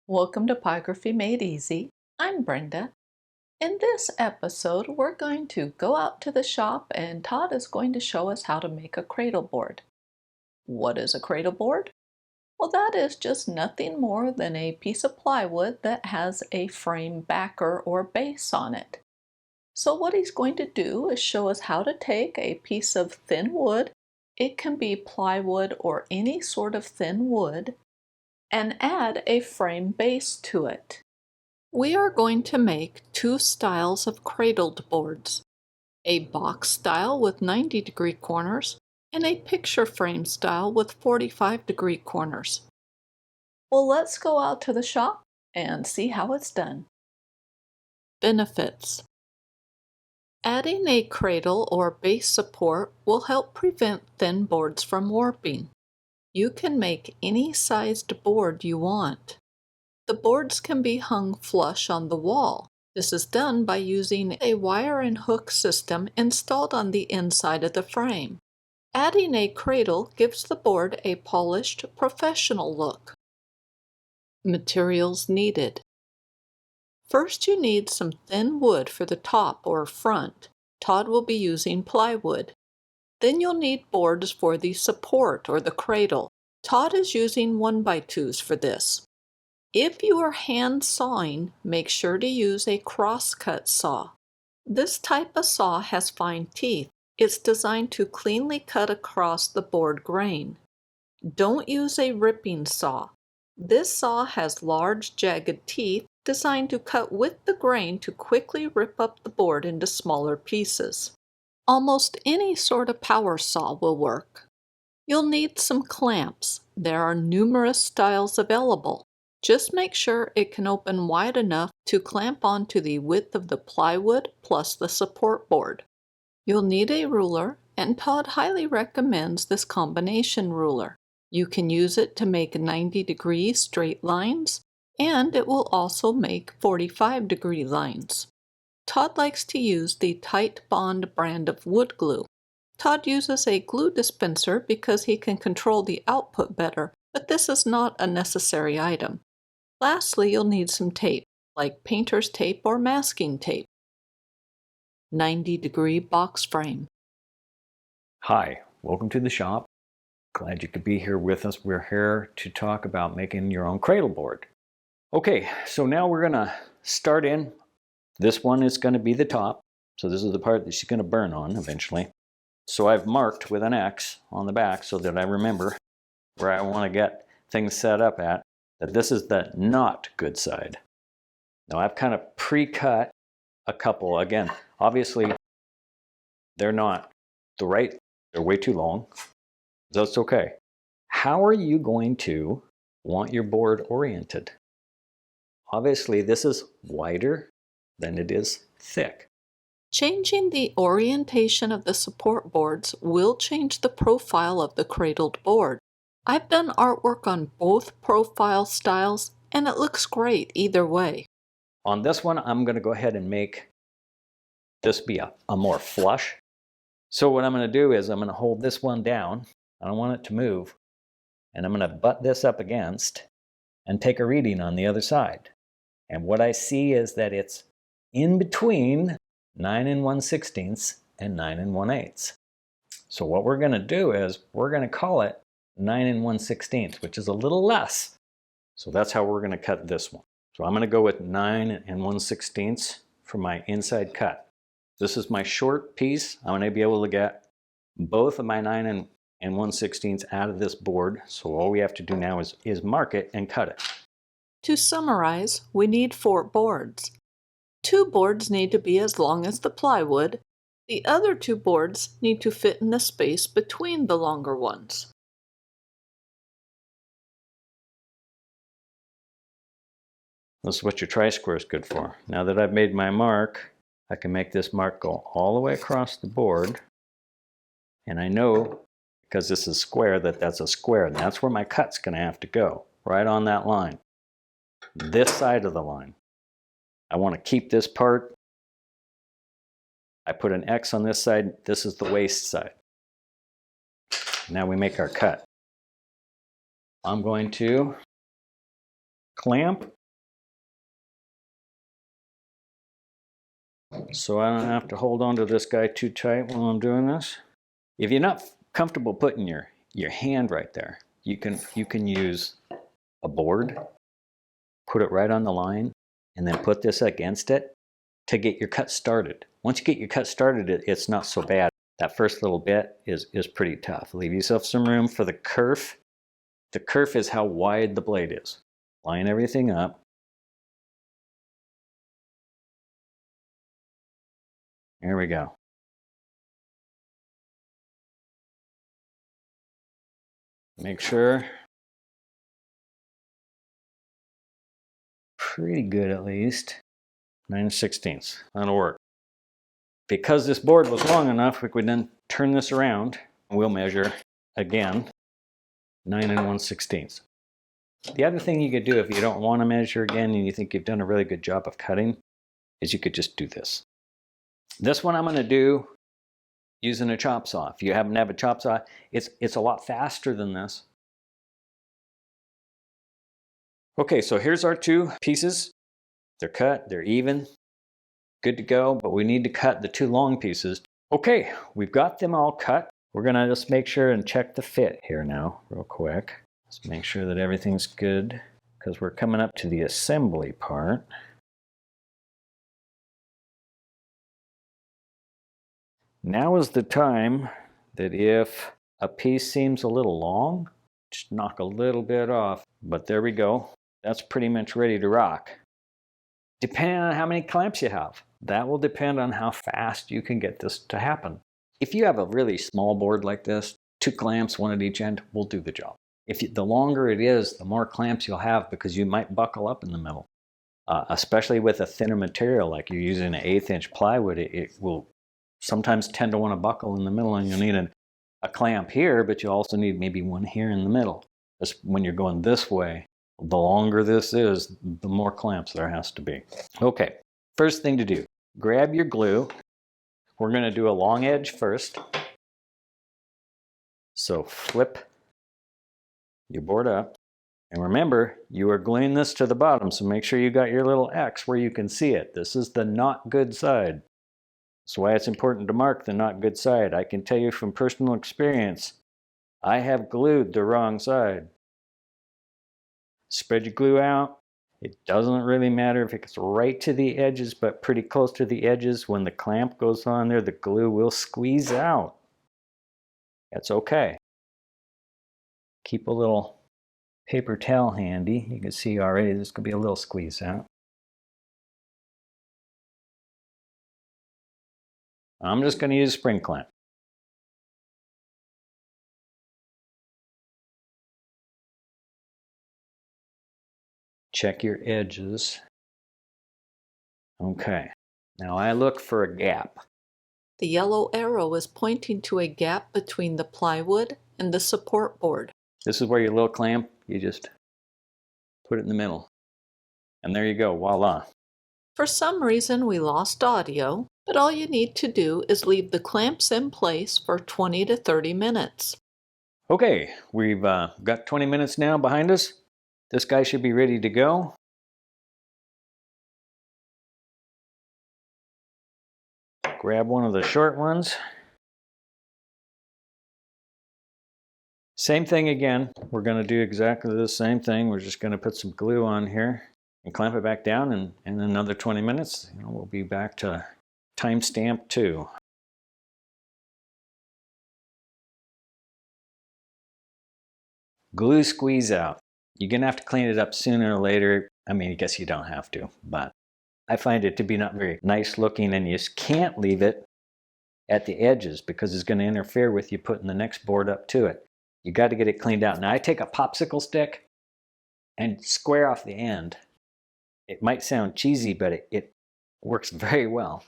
Welcome to Pieography Made Easy. I'm Brenda. In this episode, we're going to go out to the shop and Todd is going to show us how to make a cradle board. What is a cradle board? Well, that is just nothing more than a piece of plywood that has a frame backer or base on it. So what he's going to do is show us how to take a piece of thin wood, it can be plywood or any sort of thin wood, and add a frame base to it. We are going to make two styles of cradled boards, a box style with 90-degree corners and a picture frame style with 45-degree corners. Well, let's go out to the shop and see how it's done. Benefits: adding a cradle or base support will help prevent thin boards from warping. You can make any sized board you want. The boards can be hung flush on the wall. This is done by using a wire and hook system installed on the inside of the frame. Adding a cradle gives the board a polished, professional look. Materials needed. First, you need some thin wood for the top or front. Todd will be using plywood. Then you'll need boards for the support or the cradle. Todd is using 1x2s for this. If you are hand sawing, make sure to use a crosscut saw. This type of saw has fine teeth. It's designed to cleanly cut across the board grain. Don't use a ripping saw. This saw has large, jagged teeth designed to cut with the grain to quickly rip up the board into smaller pieces. Almost any sort of power saw will work. You'll need some clamps. There are numerous styles available. Just make sure it can open wide enough to clamp onto the width of the plywood plus the support board. You'll need a ruler, and Todd highly recommends this combination ruler. You can use it to make 90-degree straight lines, and it will also make 45-degree lines. Todd likes to use the Titebond brand of wood glue. Todd uses a glue dispenser because he can control the output better, but this is not a necessary item. Lastly, you'll need some tape, like painter's tape or masking tape. 90-degree box frame. Hi, welcome to the shop. Glad you could be here with us. We're here to talk about making your own cradle board. Okay, so now we're gonna start in. This one is gonna be the top. So this is the part that she's gonna burn on eventually. So I've marked with an X on the back so that I remember where I wanna get things set up at, that this is the not good side. Now I've kind of pre-cut a couple. Again, obviously they're not the right, they're way too long. That's okay. How are you going to want your board oriented? Obviously this is wider than it is thick. Changing the orientation of the support boards will change the profile of the cradled board. I've done artwork on both profile styles, and it looks great either way. On this one, I'm going to go ahead and make this be a more flush. So what I'm going to do is I'm going to hold this one down. I don't want it to move. And I'm going to butt this up against and take a reading on the other side. And what I see is that it's in between 9 1/16 and 9 1/8. So what we're going to do is we're going to call it 9 1/16, which is a little less. So that's how we're going to cut this one. So I'm going to go with 9 1/16 for my inside cut. This is my short piece. I'm going to be able to get both of my 9 1/16 out of this board. So all we have to do now is mark it and cut it. To summarize, we need 4 boards. 2 boards need to be as long as the plywood. The other 2 boards need to fit in the space between the longer ones. This is what your tri-square is good for. Now that I've made my mark, I can make this mark go all the way across the board. And I know, because this is square, that that's a square. And that's where my cut's going to have to go, right on that line. This side of the line. I want to keep this part. I put an X on this side. This is the waist side. Now we make our cut. I'm going to clamp so I don't have to hold on to this guy too tight while I'm doing this. If you're not comfortable putting your hand right there, you can use a board, put it right on the line, and then put this against it to get your cut started. Once you get your cut started, it's not so bad. That first little bit is pretty tough. Leave yourself some room for the kerf. The kerf is how wide the blade is. Line everything up. There we go. Make sure. Pretty good at least. 9/16. That'll work. Because this board was long enough, we could then turn this around and we'll measure again 9 1/16. The other thing you could do if you don't want to measure again and you think you've done a really good job of cutting is you could just do this. This one I'm going to do using a chop saw. If you happen to have a chop saw, it's a lot faster than this. Okay, so here's our two pieces. They're cut, they're even, good to go, but we need to cut the two long pieces. Okay, we've got them all cut. We're gonna just make sure and check the fit here now, real quick. Let's make sure that everything's good, because we're coming up to the assembly part. Now is the time that if a piece seems a little long, just knock a little bit off. But there we go. That's pretty much ready to rock. Depending on how many clamps you have, that will depend on how fast you can get this to happen. If you have a really small board like this, 2 clamps, 1 at each end, will do the job. The longer it is, the more clamps you'll have because you might buckle up in the middle. Especially with a thinner material like you're using an 1/8 inch plywood, it will sometimes tend to want to buckle in the middle, and you'll need a clamp here, but you also need maybe one here in the middle. Just when you're going this way, the longer this is, the more clamps there has to be. Okay, first thing to do, grab your glue. We're going to do a long edge first. So flip your board up. And remember, you are gluing this to the bottom, so make sure you got your little X where you can see it. This is the not good side. That's why it's important to mark the not good side. I can tell you from personal experience, I have glued the wrong side. Spread your glue out. It doesn't really matter if it's right to the edges, but pretty close to the edges. When the clamp goes on there, the glue will squeeze out. That's okay. Keep a little paper towel handy. You can see already there's going to be a little squeeze out. I'm just going to use a spring clamp. Check your edges. Okay, now I look for a gap. The yellow arrow is pointing to a gap between the plywood and the support board. This is where your little clamp, you just put it in the middle. And there you go, voila. For some reason we lost audio, but all you need to do is leave the clamps in place for 20 to 30 minutes. Okay, we've got 20 minutes now behind us. This guy should be ready to go. Grab one of the short ones. Same thing again. We're going to do exactly the same thing. We're just going to put some glue on here and clamp it back down, and in another 20 minutes, we'll be back to timestamp 2. Glue squeeze out. You're going to have to clean it up sooner or later. I mean, I guess you don't have to, but I find it to be not very nice looking, and you just can't leave it at the edges because it's going to interfere with you putting the next board up to it. You got to get it cleaned out. Now I take a popsicle stick and square off the end. It might sound cheesy, but it works very well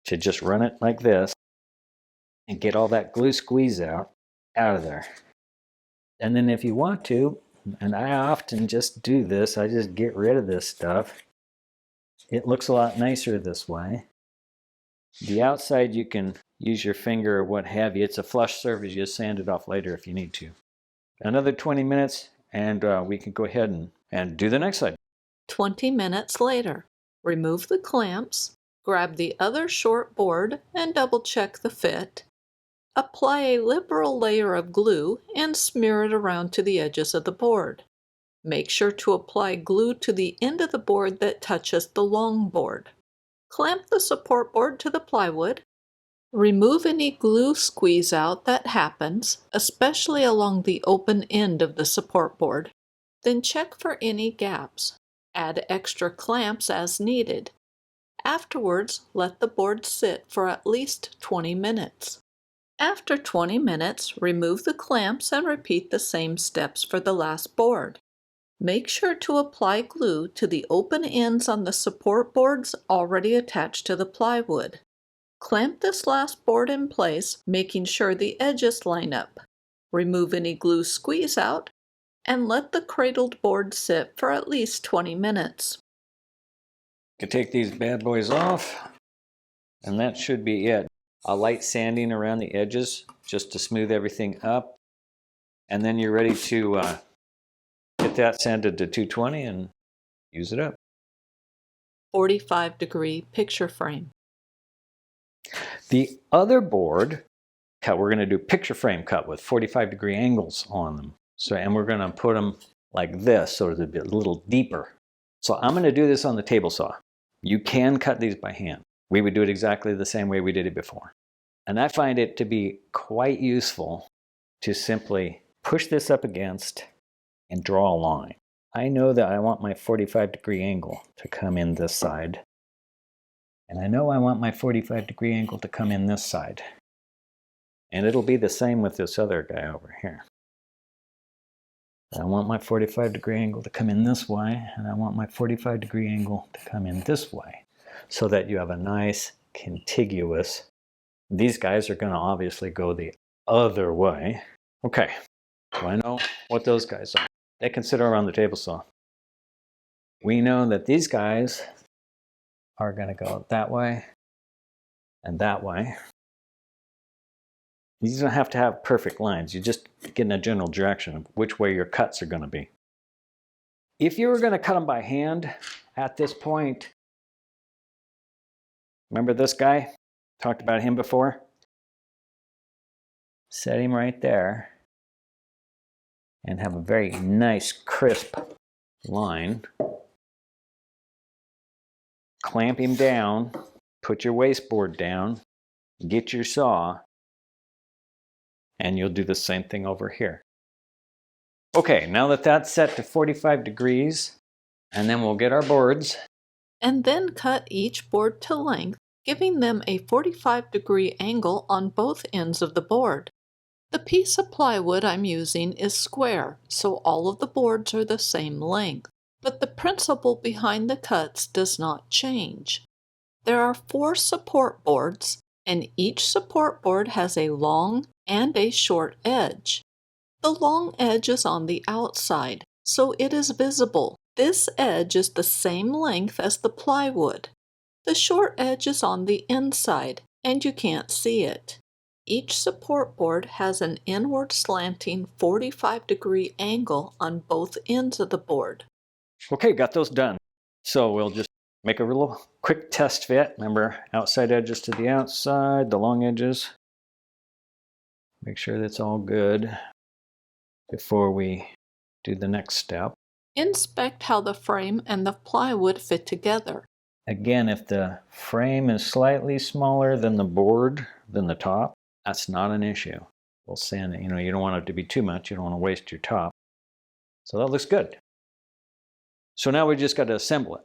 to just run it like this and get all that glue squeeze out of there. And then if you want to, and I often just do this, I just get rid of this stuff. It looks a lot nicer this way. The outside you can use your finger or what have you. It's a flush surface. You just sand it off later if you need to. Another 20 minutes and we can go ahead and do the next side. 20 minutes later, remove the clamps Grab the other short board and double-check the fit. Apply a liberal layer of glue and smear it around to the edges of the board. Make sure to apply glue to the end of the board that touches the long board. Clamp the support board to the plywood. Remove any glue squeeze out that happens, especially along the open end of the support board. Then check for any gaps. Add extra clamps as needed. Afterwards, let the board sit for at least 20 minutes. After 20 minutes, remove the clamps and repeat the same steps for the last board. Make sure to apply glue to the open ends on the support boards already attached to the plywood. Clamp this last board in place, making sure the edges line up. Remove any glue squeeze out, and let the cradled board sit for at least 20 minutes. You can take these bad boys off, and that should be it. A light sanding around the edges just to smooth everything up, and then you're ready to get that sanded to 220 and use it up. 45-degree picture frame. The other board cut, we're going to do picture frame cut with 45-degree angles on them. So, and we're going to put them like this, so it's a bit, a little deeper. So I'm going to do this on the table saw. You can cut these by hand. We would do it exactly the same way we did it before. And I find it to be quite useful to simply push this up against and draw a line. I know that I want my 45-degree angle to come in this side. And I know I want my 45-degree angle to come in this side. And it'll be the same with this other guy over here. I want my 45-degree angle to come in this way, and I want my 45-degree angle to come in this way, so that you have a nice contiguous. These guys are going to obviously go the other way. Okay, so I know what those guys are. They can sit around the table saw. We know that these guys are going to go that way and that way. You don't have to have perfect lines. You just get in a general direction of which way your cuts are going to be. If you were going to cut them by hand at this point, remember this guy? Talked about him before. Set him right there and have a very nice crisp line. Clamp him down, put your wasteboard down, get your saw, and you'll do the same thing over here. Okay, now that that's set to 45 degrees, and then we'll get our boards. And then cut each board to length, giving them a 45-degree angle on both ends of the board. The piece of plywood I'm using is square, so all of the boards are the same length. But the principle behind the cuts does not change. There are 4 support boards, and each support board has a long and a short edge. The long edge is on the outside, so it is visible. This edge is the same length as the plywood. The short edge is on the inside, and you can't see it. Each support board has an inward slanting 45-degree angle on both ends of the board. Okay, got those done. So we'll just make a little quick test fit. Remember, outside edges to the outside, the long edges. Make sure that's all good before we do the next step. Inspect how the frame and the plywood fit together. Again, if the frame is slightly smaller than the board, than the top, that's not an issue. We'll sand it. You know, you don't want it to be too much. You don't want to waste your top. So that looks good. So now we just got to assemble it.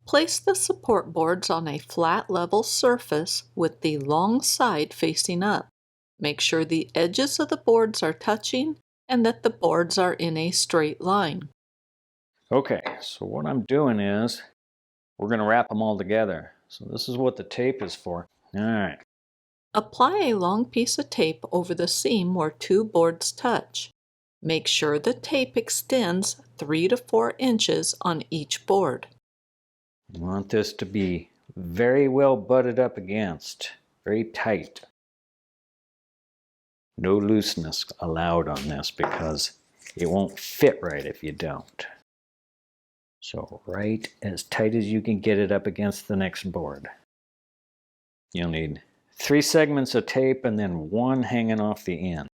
Place the support boards on a flat level surface with the long side facing up. Make sure the edges of the boards are touching and that the boards are in a straight line. Okay, so what I'm doing is we're going to wrap them all together. So this is what the tape is for. All right. Apply a long piece of tape over the seam where 2 boards touch. Make sure the tape extends 3 to 4 inches on each board. You want this to be very well butted up against, very tight. No looseness allowed on this because it won't fit right if you don't. So right as tight as you can get it up against the next board. You'll need 3 segments of tape and then 1 hanging off the end.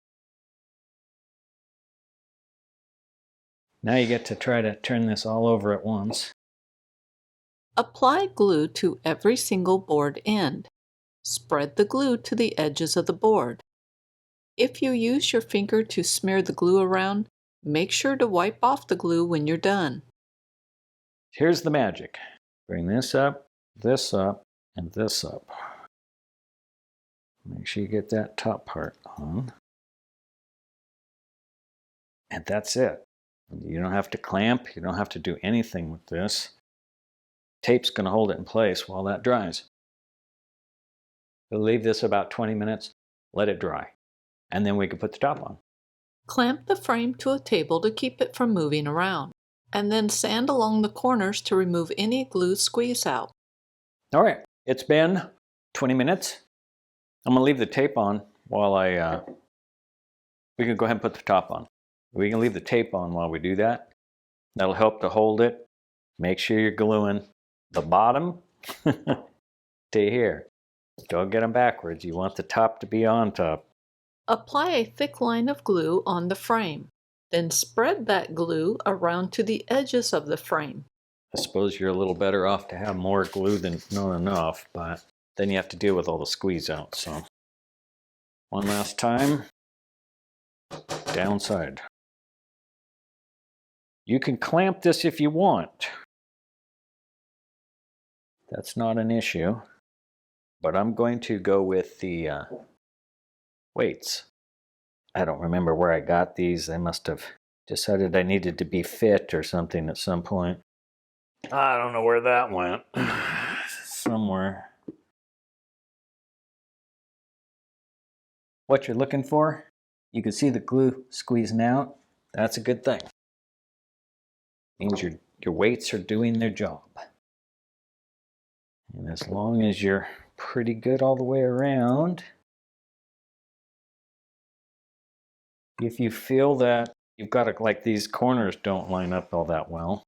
Now you get to try to turn this all over at once. Apply glue to every single board end. Spread the glue to the edges of the board. If you use your finger to smear the glue around, make sure to wipe off the glue when you're done. Here's the magic. Bring this up, and this up. Make sure you get that top part on. And that's it. You don't have to clamp, you don't have to do anything with this. Tape's going to hold it in place while that dries. We'll leave this about 20 minutes, let it dry, and then we can put the top on. Clamp the frame to a table to keep it from moving around, and then sand along the corners to remove any glue squeeze out. All right, it's been 20 minutes. I'm going to leave the tape on while we can go ahead and put the top on. We can leave the tape on while we do that. That'll help to hold it. Make sure you're gluing the bottom to here. Don't get them backwards. You want the top to be on top. Apply a thick line of glue on the frame. Then spread that glue around to the edges of the frame. I suppose you're a little better off to have more glue than not enough, but then you have to deal with all the squeeze out. So one last time. Downside. You can clamp this if you want. That's not an issue. But I'm going to go with the weights. I don't remember where I got these. I must have decided I needed to be fit or something at some point. I don't know where that went. Somewhere. What you're looking for, you can see the glue squeezing out. That's a good thing. Means your weights are doing their job. And as long as you're pretty good all the way around, if you feel that you've got to, like these corners don't line up all that well,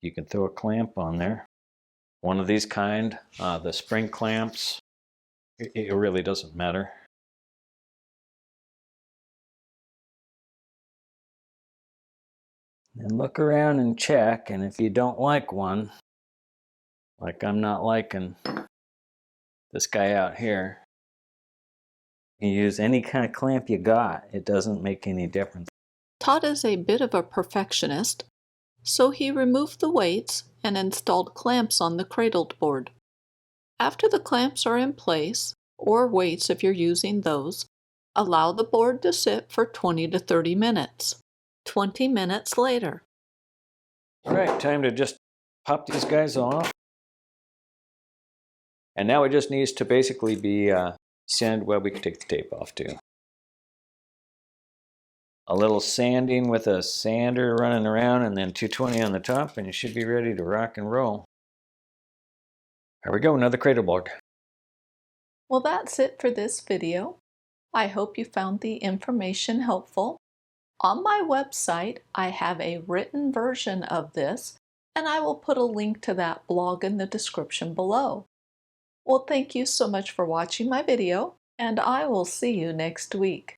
you can throw a clamp on there. One of these kind, the spring clamps, it really doesn't matter. And look around and check, and if you don't like one, like I'm not liking this guy out here, you can use any kind of clamp you got. It doesn't make any difference. Todd is a bit of a perfectionist, so he removed the weights and installed clamps on the cradled board. After the clamps are in place, or weights if you're using those, allow the board to sit for 20 to 30 minutes. 20 minutes later. All right, time to just pop these guys off. And now it just needs to basically be sand. Well, we can take the tape off too. A little sanding with a sander running around, and then 220 on the top, and you should be ready to rock and roll. There we go, another cradle board. Well, that's it for this video. I hope you found the information helpful. On my website, I have a written version of this, and I will put a link to that blog in the description below. Well, thank you so much for watching my video, and I will see you next week.